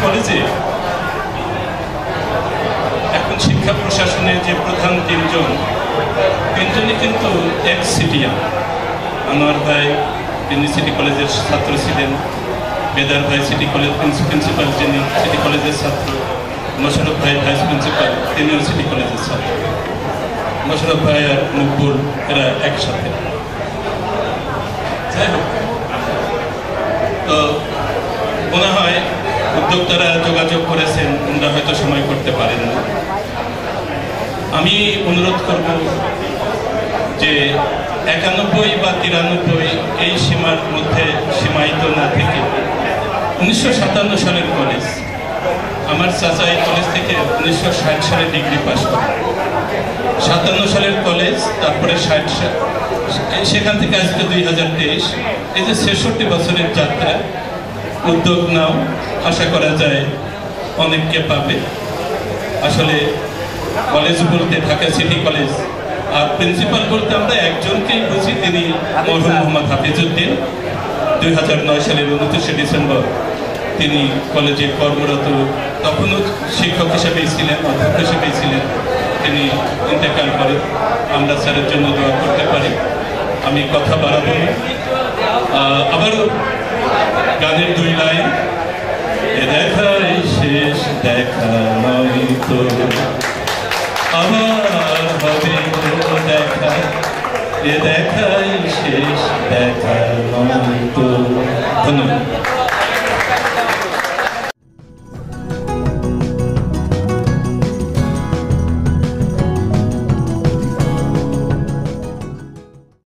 কলেজে এখন শিক্ষা প্রশাসনের যে প্রধান তিনজনই কিন্তু এক্স সিটিয়ান। আনোয়ার ভাই তিনি সিটি কলেজের ছাত্র ছিলেন, বেদার ভাই সিটি কলেজ প্রিন্সিপাল যিনি সিটি কলেজের ছাত্র, মোশারফ ভাই ভাইস প্রিন্সিপাল তিনিও সিটি কলেজের ছাত্র। মোশারফ ভাই আর মকবুল এরা একসাথে। যাই হোক, তো মনে হয় উদ্যোক্তারা যোগাযোগ করেছেন, ওনারা হয়তো সময় করতে পারেন না। আমি অনুরোধ করব যে 91 বা 93 এই সীমার মধ্যে সীমায়িত না থেকে 1957 সালের কলেজ, আমার চাচা এই কলেজ থেকে 1960 সালে ডিগ্রি পাস করেন। 57 সালের কলেজ, তারপরে 60 সাল, সেখান থেকে আজকে 2023, এই যে 66 বছরের যাত্রা। উদ্যোগ নাও, আশা করা যায় অনেককে পাবে। আসলে কলেজ বলতে ঢাকা সিটি কলেজ, আর প্রিন্সিপাল বলতে আমরা একজনকেই বুঝি, তিনি মরহুম মোহাম্মদ হাফিজউদ্দিন। 2009 সালের 29শে ডিসেম্বর তিনি কলেজে কর্মরত, তখনও শিক্ষক হিসেবেই ছিলেন, অধ্যক্ষ হিসেবেই ছিলেন, তিনি ইন্তেকাল করেন। আমরা স্যারের জন্য দোয়া করতে পারি। আমি কথা বাড়াবো না, আবারও গানের 2 লাইন। এ দেখাই শেষ দেখা নয় তো, আমার হবে দেখা, এ দেখাই শেষ দেখা নয় তো। ধন্যবাদ।